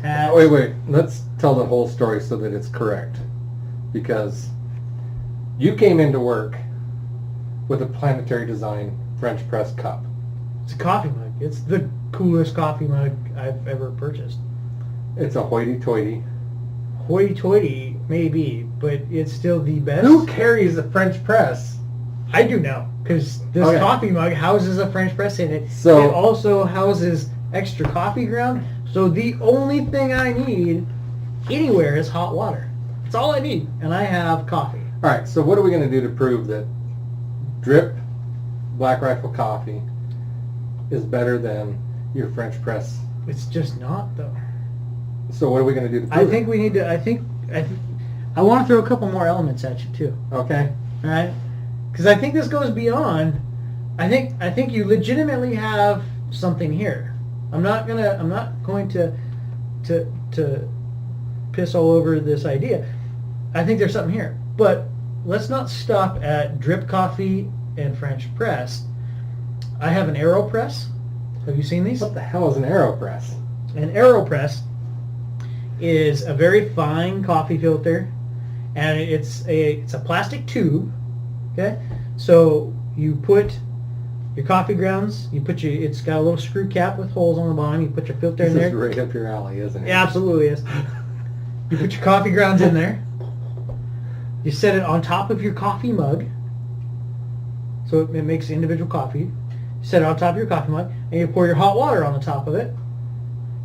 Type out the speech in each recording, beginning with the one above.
hat. Wait. Let's tell the whole story so that it's correct. Because you came into work with a planetary design French press cup. It's a coffee mug. It's the coolest coffee mug I've ever purchased. It's a hoity-toity. Hoity-toity, maybe, but it's still the best. Who carries a French press? I do now, because this coffee mug houses a French press in it. So it also houses extra coffee ground. So the only thing I need anywhere is hot water. That's all I need, and I have coffee. All right, so what are we going to do to prove that drip Black Rifle coffee is better than your French press? It's just not, though. So what are we going to do to prove I think we need to. I want to throw a couple more elements at you too. Okay. All right. Because I think this goes beyond. I think you legitimately have something here. I'm not going to piss all over this idea. I think there's something here. But let's not stop at drip coffee and French press. I have an AeroPress. Have you seen these? What the hell is an AeroPress? An AeroPress is a very fine coffee filter, and it's a plastic tube. Okay, so you put your coffee grounds. It's got a little screw cap with holes on the bottom. You put your filter in there. This is right up your alley, isn't it? Yeah, absolutely is. You put your coffee grounds in there. You set it on top of your coffee mug, so it makes individual coffee. You set it on top of your coffee mug, and you pour your hot water on the top of it.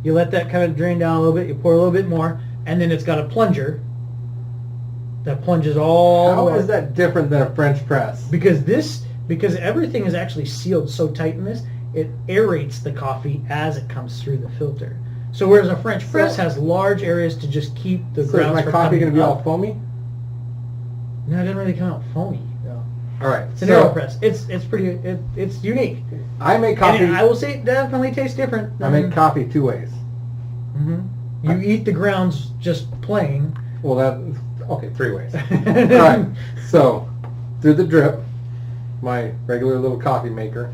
You let that kind of drain down a little bit. You pour a little bit more, and then it's got a plunger that plunges all the way. How is that different than a French press? Because everything is actually sealed so tight in this, it aerates the coffee as it comes through the filter. So whereas a French press has large areas to just keep the grounds. So is my coffee going to be all foamy? No, it doesn't really come out foamy. No. All right. It's an AeroPress. It's pretty. It's unique. I make coffee. And I will say it definitely tastes different. I make coffee two ways. Mm-hmm. You eat the grounds just plain. Well, three ways. All right. So through the drip, my regular little coffee maker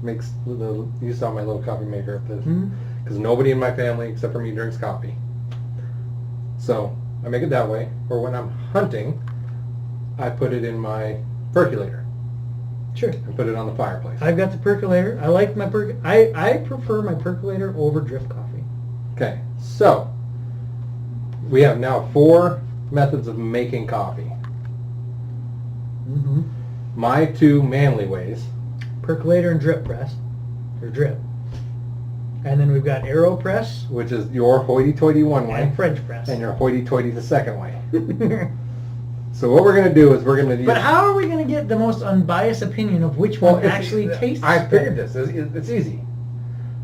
makes you saw my little coffee maker up there, because nobody in my family except for me drinks coffee. So I make it that way. Or when I'm hunting, I put it in my percolator. Sure. And put it on the fireplace. I've got the percolator. I like my I prefer my percolator over drip coffee. Okay, so we have now 4 methods of making coffee. Mm-hmm. My 2 manly ways. Percolator and drip press. Or drip. And then we've got AeroPress. Which is your hoity-toity one way. And French press. And your hoity-toity the second way. So what we're going to do is we're going to use... But how are we going to get the most unbiased opinion of which one actually tastes better? I figured this. It's easy.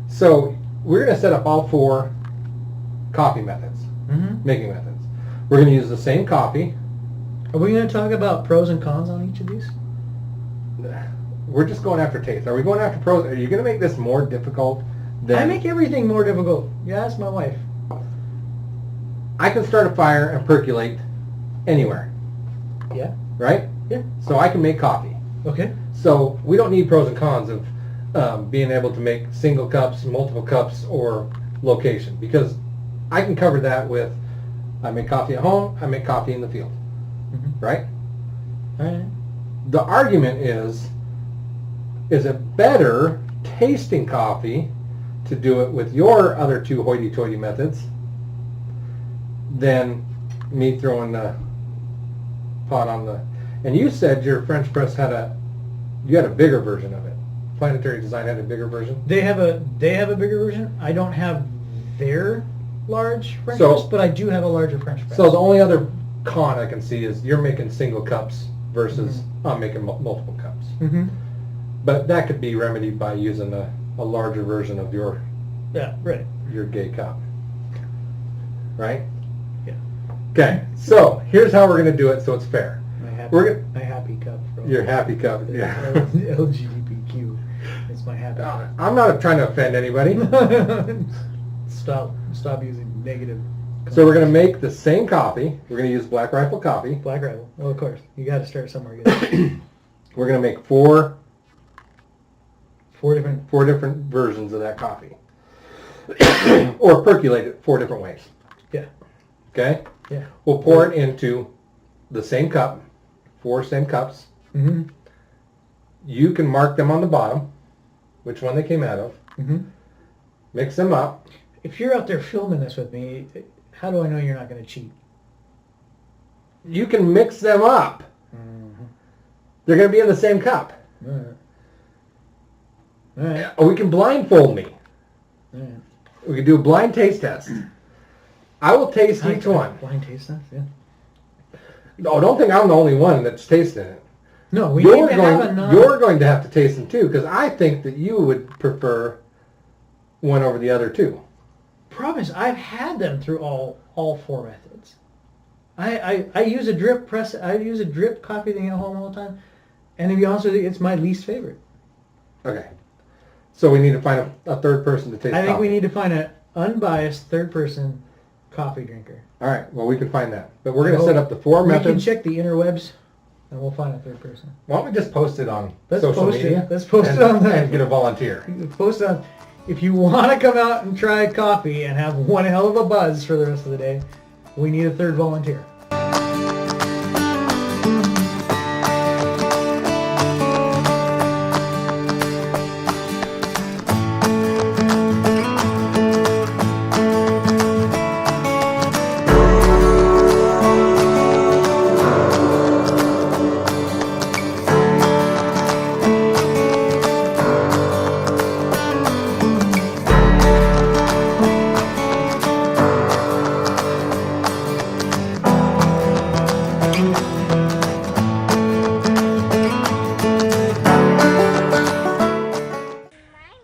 So we're going to set up all 4 coffee methods. Making methods. We're going to use the same coffee. Are we going to talk about pros and cons on each of these? We're just going after taste. Are we going after pros? Are you going to make this more difficult than... I make everything more difficult. Yeah, that's my wife. I can start a fire and percolate anywhere. Yeah. Right? Yeah. So I can make coffee. Okay. So we don't need pros and cons of being able to make single cups, multiple cups, or location, because I can cover that with I make coffee at home, I make coffee in the field. Right? All right. The argument is it better tasting coffee to do it with your other 2 hoity-toity methods than me throwing the pot on the... And you said your French press had a bigger version of it. Planetary Design had a bigger version. They have a bigger version. I don't have their large French press, but I do have a larger French press. So the only other con I can see is you're making single cups versus I'm making multiple cups. But that could be remedied by using a larger version of your your gay cup. Right? Yeah. Okay, so here's how we're going to do it so it's fair. My happy cup. Your happy cup, yeah. LGBTQ. It's my happy cup. I'm not trying to offend anybody. Stop using negative. So we're going to make the same coffee. We're going to use Black Rifle coffee. Black Rifle. Well, of course. You got to start somewhere good. We're going to make four different different versions of that coffee. or percolate it 4 different ways. Yeah. Okay? Yeah. We'll pour it into the same cup, 4 same cups. Mm-hmm. You can mark them on the bottom, which one they came out of. Mm-hmm. Mix them up. If you're out there filming this with me, how do I know you're not going to cheat? You can mix them up. Mm-hmm. They're going to be in the same cup. All right. All right. Or we can blindfold me. All right. We can do a blind taste test. I will taste each one. Blind taste test, yeah. No, don't think I'm the only one that's tasting it. No, we need to have enough. You're going to have to taste them too, because I think that you would prefer one over the other too. Problem is, I've had them through all 4 methods. I use a drip press. I use a drip coffee thing at home all the time, and to be honest with you, it's my least favorite. Okay, so we need to find a third person to taste. I think coffee. we need to find an unbiased third person coffee drinker. All right, well we can find that, but we're going to set up the 4 methods. We can check the interwebs, and we'll find a third person. Why don't we just post it on Let's social post media? it. Let's post it on there. And get a volunteer. Post on. If you want to come out and try coffee and have one hell of a buzz for the rest of the day, we need a third volunteer.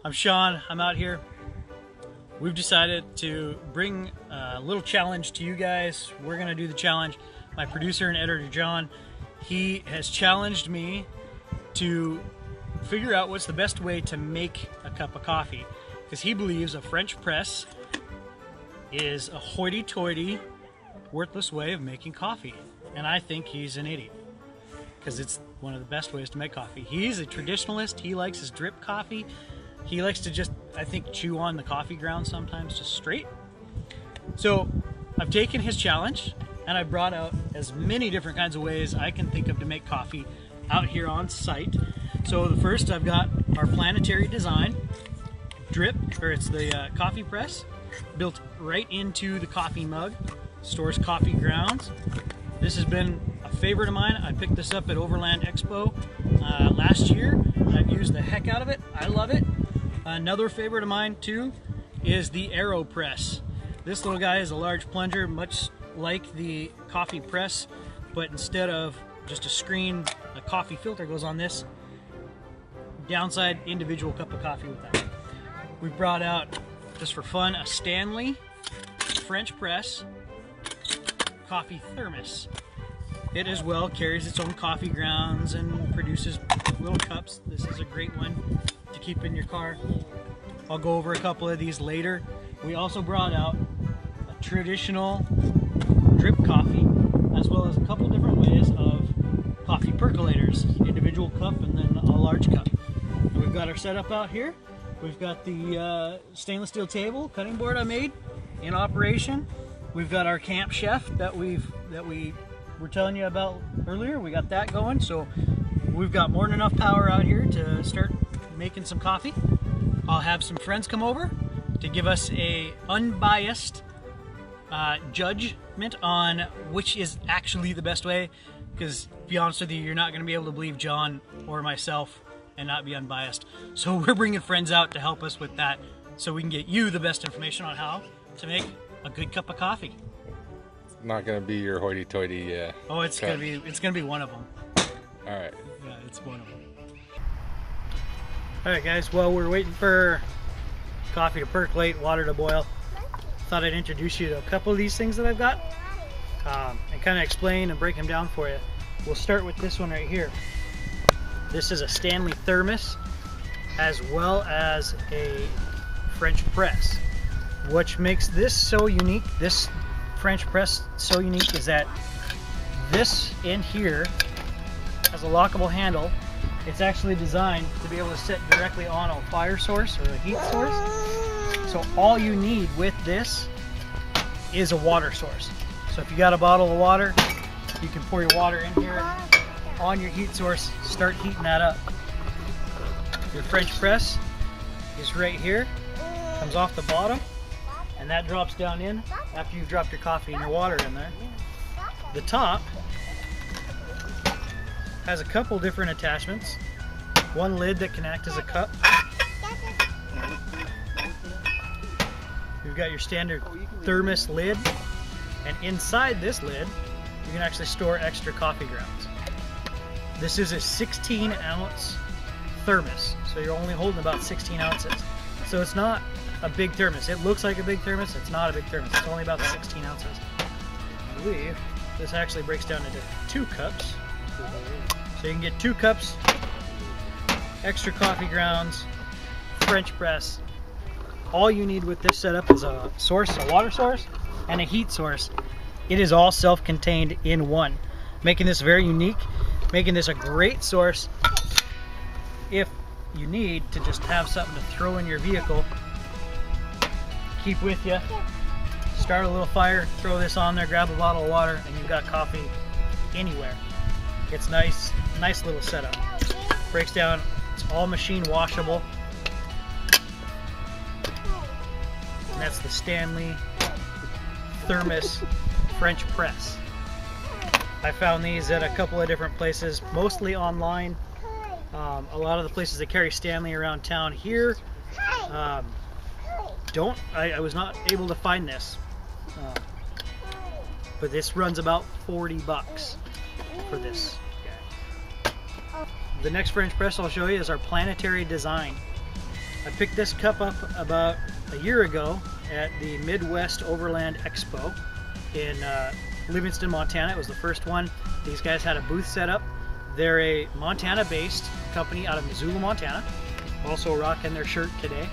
I'm Sean, I'm out here. We've decided to bring a little challenge to you guys. We're gonna do the challenge. My producer and editor, John, he has challenged me to figure out what's the best way to make a cup of coffee. Because he believes a French press is a hoity-toity, worthless way of making coffee. And I think he's an idiot. Because it's one of the best ways to make coffee. He's a traditionalist, he likes his drip coffee. He likes to just, I think, chew on the coffee grounds sometimes, just straight. So I've taken his challenge and I brought out as many different kinds of ways I can think of to make coffee out here on site. So the first, I've got our planetary design drip, or it's the coffee press, built right into the coffee mug, stores coffee grounds. This has been a favorite of mine. I picked this up at Overland Expo last year. I've used the heck out of it. I love it. Another favorite of mine too is the AeroPress. This little guy is a large plunger, much like the coffee press, but instead of just a screen, a coffee filter goes on this. Downside, individual cup of coffee with that. We brought out, just for fun, a Stanley French press coffee thermos. It as well carries its own coffee grounds and produces little cups. This is a great one to keep in your car. I'll go over a couple of these later. We also brought out a traditional drip coffee, as well as a couple different ways of coffee percolators, individual cup and then a large cup. And we've got our setup out here. We've got the stainless steel table, cutting board I made in operation. We've got our camp chef that we were telling you about earlier. We got that going, so we've got more than enough power out here to start making some coffee. I'll have some friends come over to give us a unbiased judgment on which is actually the best way, because to be honest with you, you're not going to be able to believe John or myself and not be unbiased. So we're bringing friends out to help us with that, so we can get you the best information on how to make a good cup of coffee. It's not gonna be your hoity-toity. Oh, it's cup. gonna be one of them. All right. Yeah, it's one of them. All right, guys. Well, we're waiting for coffee to percolate, water to boil. Thought I'd introduce you to a couple of these things that I've got, and kind of explain and break them down for you. We'll start with this one right here. This is a Stanley thermos, as well as a French press. What makes this so unique, this French press so unique, is that this in here has a lockable handle. It's actually designed to be able to sit directly on a fire source or a heat source. So all you need with this is a water source. So if you got a bottle of water, you can pour your water in here on your heat source, start heating that up. Your French press is right here, comes off the bottom, and that drops down in after you've dropped your coffee and your water in there. The top has a couple different attachments. One lid that can act as a cup. You've got your standard thermos lid, and inside this lid you can actually store extra coffee grounds. This is a 16-ounce thermos, so you're only holding about 16 ounces. So it's not a big thermos. It looks like a big thermos, it's not a big thermos. It's only about 16 ounces. I believe this actually breaks down into 2 cups. So you can get 2 cups, extra coffee grounds, French press. All you need with this setup is a source, a water source, and a heat source. It is all self-contained in one, making this very unique, making this a great source if you need to just have something to throw in your vehicle, keep with you, start a little fire, throw this on there, grab a bottle of water, and you've got coffee anywhere. It's nice little setup. Breaks down, it's all machine washable. And that's the Stanley Thermos French press. I found these at a couple of different places, mostly online. A lot of the places that carry Stanley around town here I was not able to find this, but this runs about 40 bucks for this guy. The next French press I'll show you is our Planetary Design. I picked this cup up about a year ago at the Midwest Overland Expo in Livingston, Montana. It was the first one. These guys had a booth set up. They're a Montana-based company out of Missoula, Montana. Also rocking their shirt today.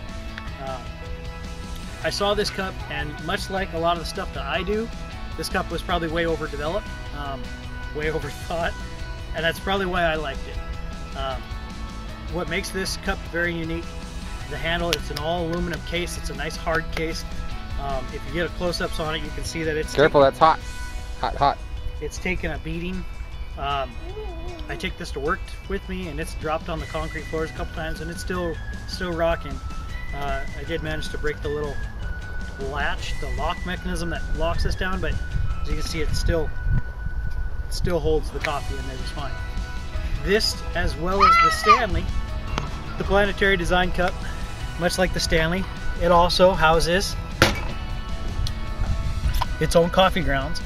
I saw this cup, and much like a lot of the stuff that I do, this cup was probably way overdeveloped, way overthought, and that's probably why I liked it. What makes this cup very unique, the handle, it's an all aluminum case. It's a nice hard case. If you get a close-ups on it, you can see that it's Careful, that's hot. Hot. It's taken a beating. I take this to work with me, and it's dropped on the concrete floors a couple times, and it's still rocking. I did manage to break the little latch, the lock mechanism that locks this down, but as you can see, it still holds the coffee in there just fine. This, as well as the Stanley, the Planetary Design cup, much like the Stanley, it also houses its own coffee grounds.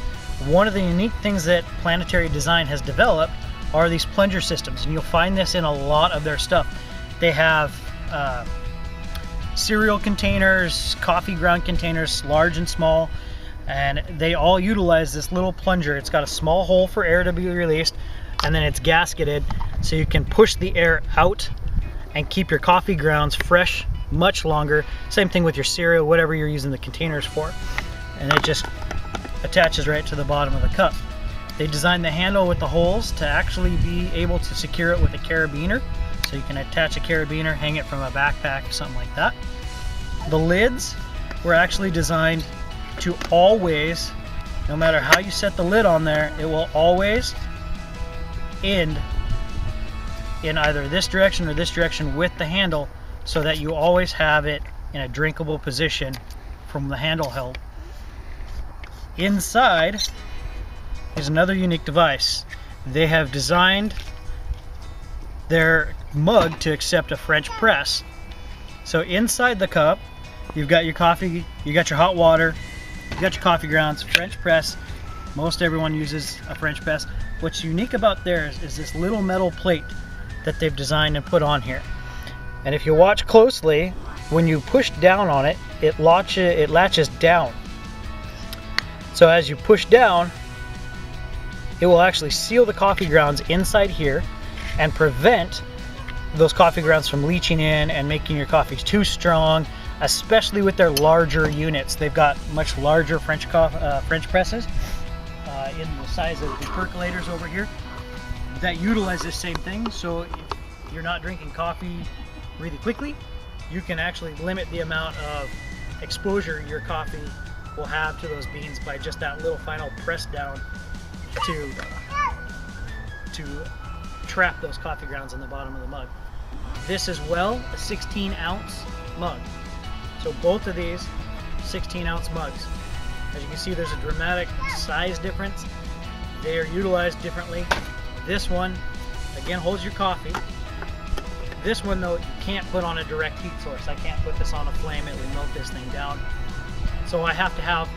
One of the unique things that Planetary Design has developed are these plunger systems, and you'll find this in a lot of their stuff. They have cereal containers, coffee ground containers, large and small, and they all utilize this little plunger. It's got a small hole for air to be released, and then it's gasketed so you can push the air out and keep your coffee grounds fresh much longer. Same thing with your cereal, whatever you're using the containers for. And it just attaches right to the bottom of the cup. They designed the handle with the holes to actually be able to secure it with a carabiner. So you can attach a carabiner, hang it from a backpack, something like that. The lids were actually designed to always, no matter how you set the lid on there, it will always end in either this direction or this direction with the handle, so that you always have it in a drinkable position from the handle held. Inside is another unique device. They have designed their mug to accept a French press. So inside the cup, you've got your coffee, you got your hot water, you got your coffee grounds, French press. Most everyone uses a French press. What's unique about theirs is this little metal plate that they've designed and put on here. And if you watch closely, when you push down on it, it latches down. So as you push down, it will actually seal the coffee grounds inside here and prevent those coffee grounds from leaching in and making your coffees too strong, especially with their larger units. They've got much larger French presses in the size of the percolators over here that utilize this same thing. So if you're not drinking coffee really quickly, you can actually limit the amount of exposure your coffee will have to those beans by just that little final press down to trap those coffee grounds in the bottom of the mug. This is well a 16-ounce mug. So both of these 16-ounce mugs. As you can see, there's a dramatic size difference. They are utilized differently. This one, again, holds your coffee. This one, though, you can't put on a direct heat source. I can't put this on a flame. It will melt this thing down. So I have to have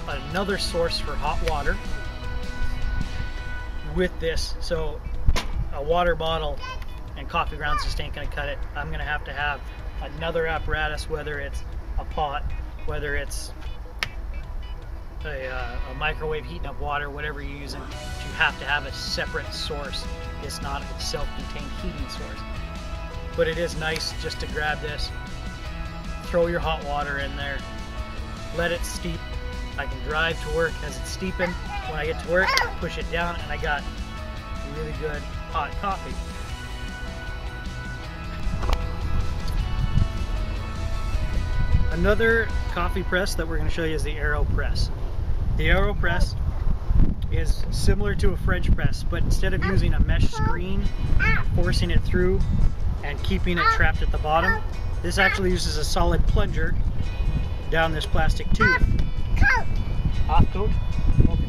another source for hot water with this. So a water bottle and coffee grounds just ain't going to cut it. I'm going to have another apparatus, whether it's a pot, whether it's a microwave heating up water, whatever you're using. You have to have a separate source. It's not a self-contained heating source. But it is nice just to grab this, throw your hot water in there, let it steep. I can drive to work as it's steeping. When I get to work, push it down, and I got really good hot coffee. Another coffee press that we're going to show you is the AeroPress. The AeroPress is similar to a French press, but instead of using a mesh screen, forcing it through and keeping it trapped at the bottom, this actually uses a solid plunger down this plastic tube. Hot coat? Okay.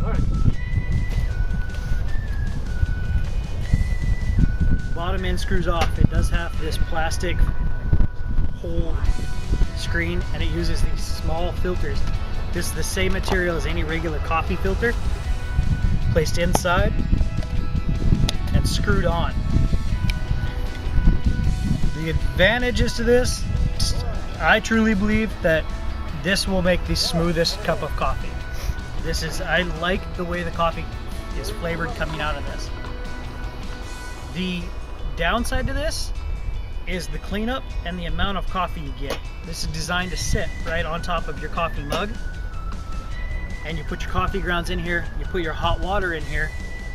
Alright. Bottom end screws off. It does have this plastic hole screen, and it uses these small filters. This is the same material as any regular coffee filter, placed inside and screwed on. The advantages to this, I truly believe that this will make the smoothest cup of coffee. I like the way the coffee is flavored coming out of this. The downside to this is the cleanup and the amount of coffee you get. This is designed to sit right on top of your coffee mug, and you put your coffee grounds in here, you put your hot water in here,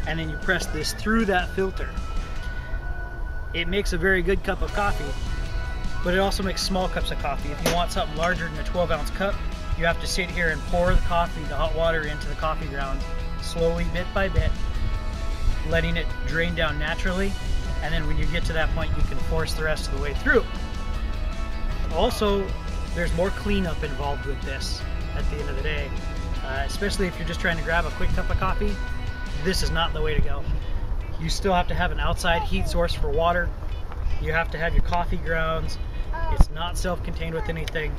and then you press this through that filter. It makes a very good cup of coffee, but it also makes small cups of coffee. If you want something larger than a 12-ounce cup, you have to sit here and pour the hot water into the coffee grounds slowly, bit by bit, letting it drain down naturally, and then when you get to that point, you can force the rest of the way through. Also, there's more cleanup involved with this at the end of the day, especially if you're just trying to grab a quick cup of coffee. This is not the way to go. You still have to have an outside heat source for water. You have to have your coffee grounds. It's not self-contained with anything.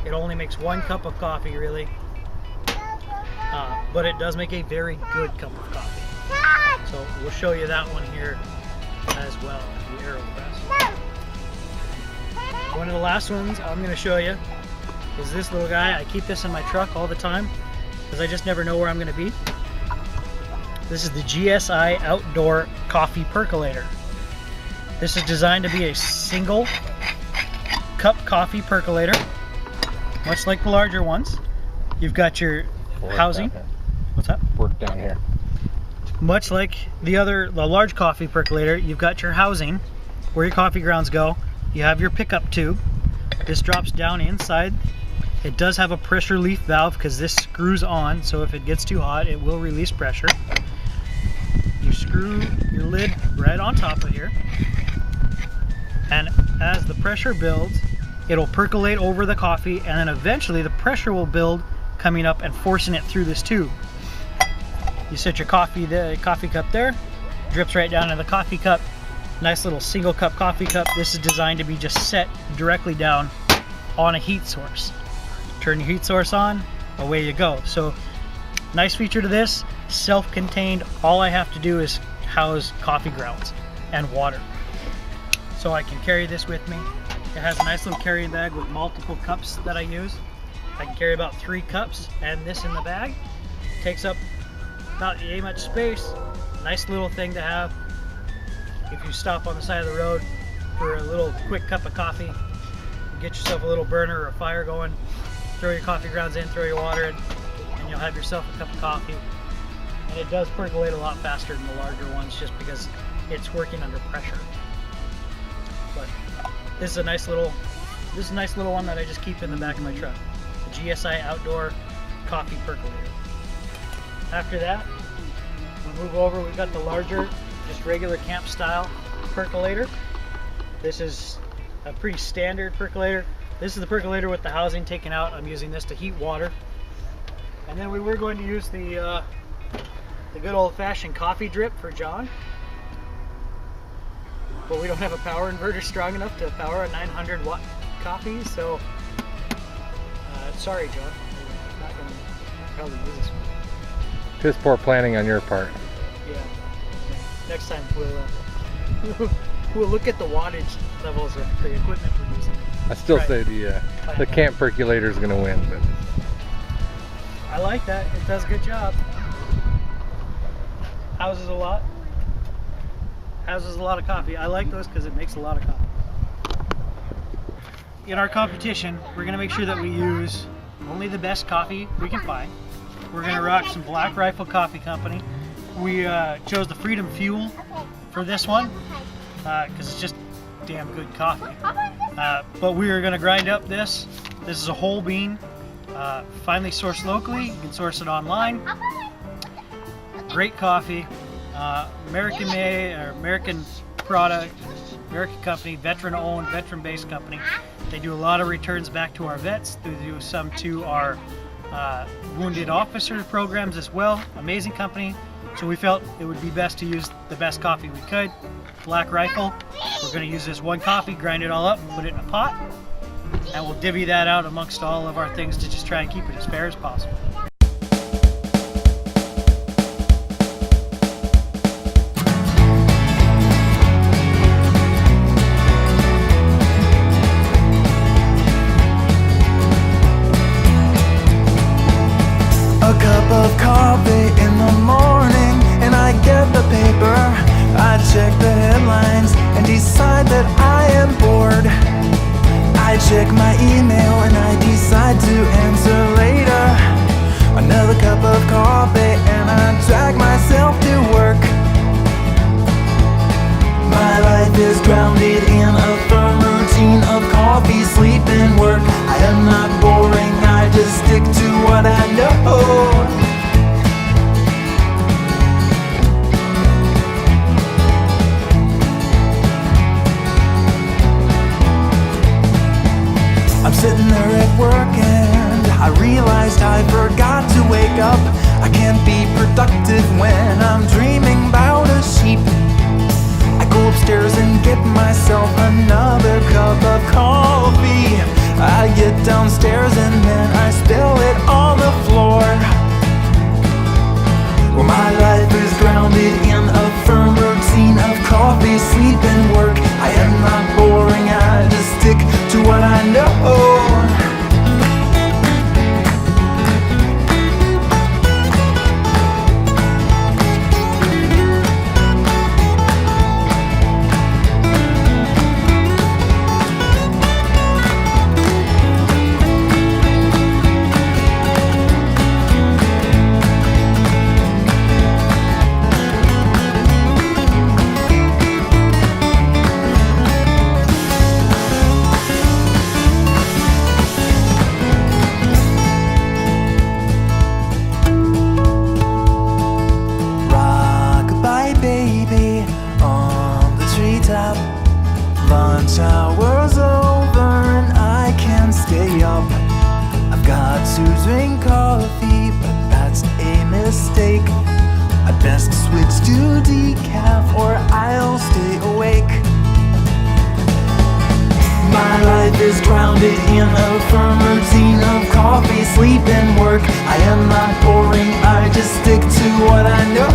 It only makes one cup of coffee, really, but it does make a very good cup of coffee. So we'll show you that one here as well, the AeroPress. One of the last ones I'm going to show you is this little guy. I keep this in my truck all the time because I just never know where I'm going to be. This is the GSI Outdoor Coffee Percolator. This is designed to be a single cup coffee percolator, much like the larger ones. You've got your housing. What's that? Work down here. Much like the large coffee percolator, you've got your housing where your coffee grounds go. You have your pickup tube. This drops down inside. It does have a pressure relief valve because this screws on, so if it gets too hot, it will release pressure. You screw your lid right on top of here, and as the pressure builds, it'll percolate over the coffee, and then eventually the pressure will build coming up and forcing it through this tube. You set your coffee cup there, drips right down in the coffee cup. Nice little single cup coffee cup. This is designed to be just set directly down on a heat source. Turn your heat source on, away you go. So nice feature to this, self-contained. All I have to do is house coffee grounds and water. So I can carry this with me. It has a nice little carrying bag with multiple cups that I use. I can carry about 3 cups, and this in the bag takes up not much space. Nice little thing to have if you stop on the side of the road for a little quick cup of coffee. Get yourself a little burner or a fire going, throw your coffee grounds in, throw your water in, and you'll have yourself a cup of coffee. And it does percolate a lot faster than the larger ones just because it's working under pressure. But This is a nice little one that I just keep in the back of my truck. The GSI Outdoor Coffee Percolator. After that, we move over. We've got the larger, just regular camp style percolator. This is a pretty standard percolator. This is the percolator with the housing taken out. I'm using this to heat water. And then we were going to use the good old-fashioned coffee drip for John. But we don't have a power inverter strong enough to power a 900 watt coffee, so sorry, John. I'm not going to probably use this one. Just poor planning on your part. Yeah. Next time we'll look at the wattage levels of the equipment we're using. I still say the camp percolator is going to win, but I like that. It does a good job. Houses a lot. Houses a lot of coffee. I like those because it makes a lot of coffee. In our competition, we're going to make sure that we use only the best coffee we can find. We're going to rock some Black Rifle Coffee Company. We chose the Freedom Fuel for this one because it's just damn good coffee. But we are going to grind up this. This is a whole bean, finely sourced locally. You can source it online. Great coffee, American made or American product, American company, veteran owned, veteran based company. They do a lot of returns back to our vets. They do some to our wounded officer programs as well. Amazing company. So we felt it would be best to use the best coffee we could. Black Rifle. We're going to use this one coffee, grind it all up, put it in a pot, and we'll divvy that out amongst all of our things to just try and keep it as fair as possible. A cup of coffee in the morning, and I get the paper. I check the headlines and decide that I am bored. I check my email and I decide to answer later. Another cup of coffee and I drag myself to work. My life is grounded in a firm routine of coffee, sleep, and work. I am not boring, I just stick to what I know. I'm sitting there at work and I realized I forgot to wake up. I can't be productive when I'm dreaming about a sheep. I go upstairs and get myself another cup of coffee. I get downstairs and then I spill it on the floor. Well, my life is grounded in a firm routine of coffee, sleep, and work. I am not boring, I just stick to what I know. Lunch hour's over and I can't stay up. I've got to drink coffee, but that's a mistake. I'd best switch to decaf or I'll stay awake. My life is grounded in a firm routine of coffee, sleep, and work. I am not boring, I just stick to what I know.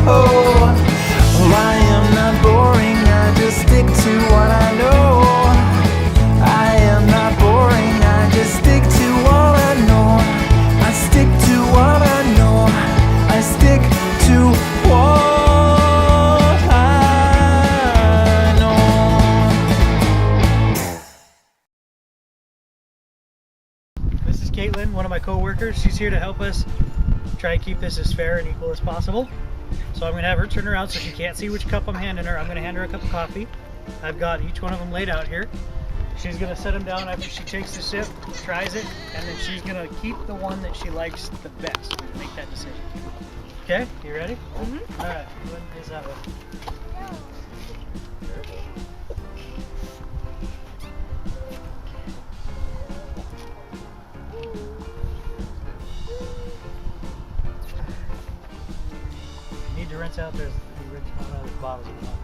Well, I am not boring, I just stick to what I know. I am not boring, I just stick to what I know. I stick to what I know. I stick to what I know. This is Caitlin, one of my co-workers. She's here to help us try and keep this as fair and equal as possible. So I'm going to have her turn around so she can't see which cup I'm handing her. I'm going to hand her a cup of coffee. I've got each one of them laid out here. She's gonna set them down after she takes the sip, tries it, and then she's gonna keep the one that she likes the best. Make that decision. Okay, you ready? Mm-hmm. All right. What is that one? You need to rinse out. There's the original one of the bottles. Of water.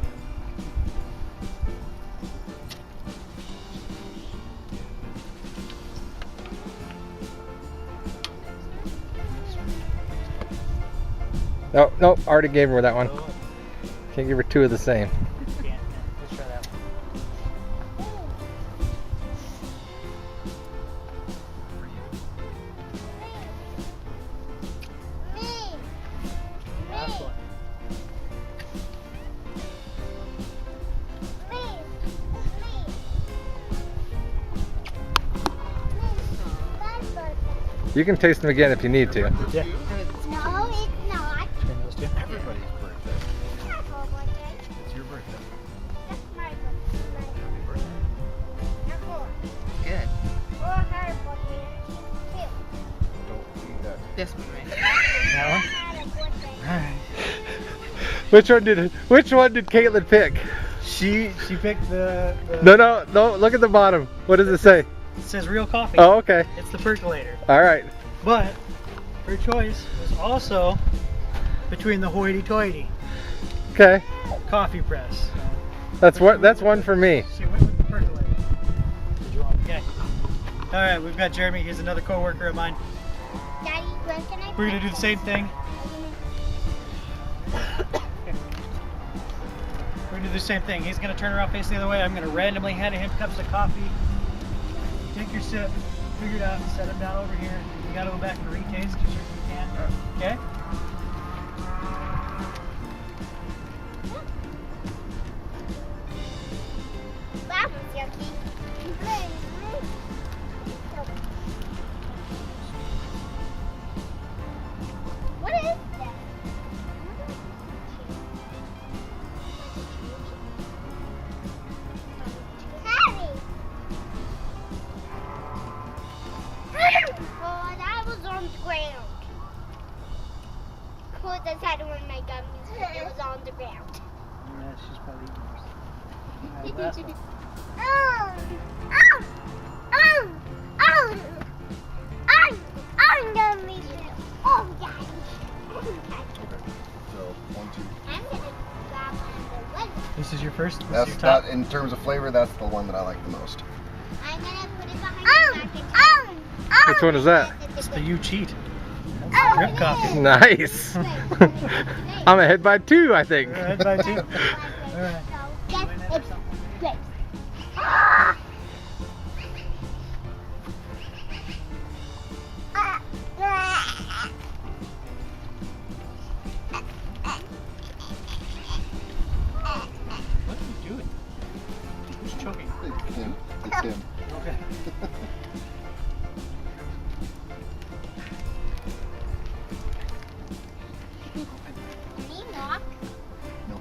No, nope, already gave her that one. Can't give her two of the same. Can't. Let's try that one. Last one. You can taste them again if you need to. Yeah. No, it's not. Between those two. Everybody's birthday. That's my birthday. It's your birthday. That's my birthday. Happy birthday. That's yours. Good. Or her birthday. Too. Don't eat that. This one, right? That one. I had a birthday. Alright. Which one did Caitlin pick? She picked the No, look at the bottom. What does it say? It says real coffee. Oh, okay. It's the percolator. All right. But her choice was also between the hoity-toity Okay. coffee press. That's one for me. She went with the percolator. Did you want? Okay. All right, we've got Jeremy. He's another coworker of mine. Daddy, when can I We're gonna do the same thing. We're gonna do the same thing. He's gonna turn around, face the other way. I'm gonna randomly hand him cups of coffee. Take your sip, figure it out, set him down over here. You gotta go back and retaste, you certainly can. Okay? That was yucky. What is that? Heavy. Oh, that was on the ground. Cause I had one of my gummies. It was on the ground. Yeah, she's probably eating yours. Alright, last one. I'm gonna leave it. Oh, yeah. So 1, 2. I'm gonna grab one of the ones. This is your first? This That's is your top? that. In terms of flavor, that's the one that I like the most. I'm gonna put it behind the back and Which one is that? It's the You Cheat. That's the drip coffee. Nice. I'm ahead by 2, I think. We're ahead by 2. Alright. Yes, it's great. What are you doing? Who's choking? It's him. It's him. Okay. Can you knock? No.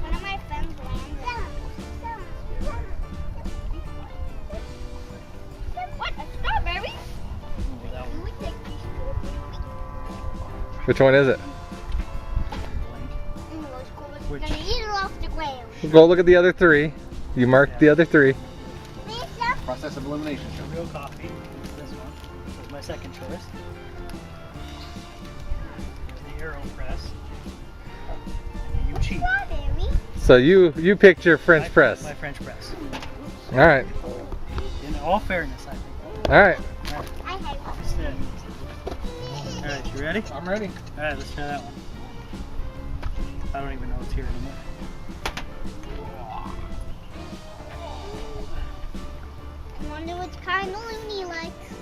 One of my friends landed. What? A strawberry? Oh, that one. We take these strawberries. Which one is it? We're Which? gonna eat it off the ground. Go look at the other 3. You marked the other 3. Lisa? Process of elimination. The real coffee. This one. This is my second choice. Here's the AeroPress. And the You Cheat. Strawberry? So you picked your French press. My French press. All right. In all fairness, I think. All right. I have Just, all right, you ready? I'm ready. All right, let's try that one. I don't even know what's here anymore. I wonder what kind of Looney likes.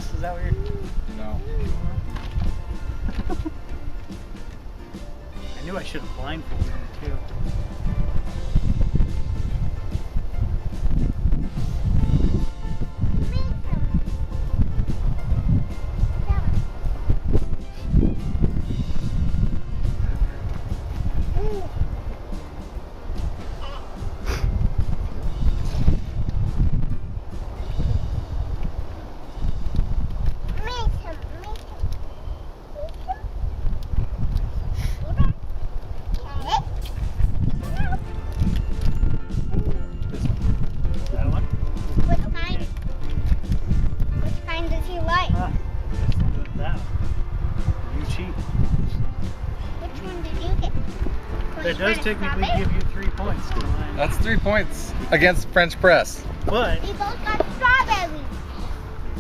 press? Is that what you're... No. I knew I should have blindfolded him too. That one? Which kind? Which kind does he like? Ah, that one. You cheat. Which one did you get? That does technically give you 3 points to mine. That's 3 points against French press. But We both got strawberries.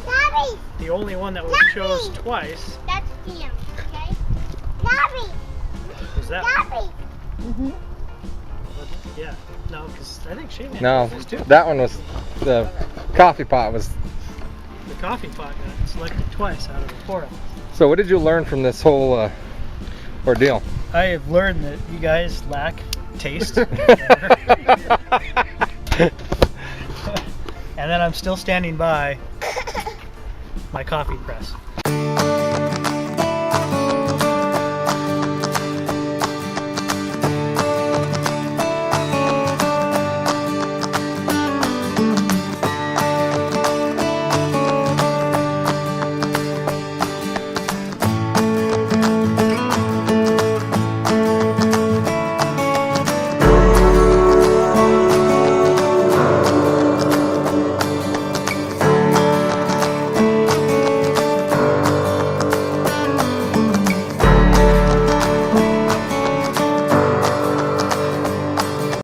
Strawberries. the only one that was chose twice That's Sam. Okay. Strawberries. was that one. Strawberries. Yeah. No, because I think Shane had No, this too. that one was the coffee pot was. The coffee pot got selected twice out of the 4 of them. So what did you learn from this whole ordeal? I have learned that you guys lack taste. And then I'm still standing by my coffee press.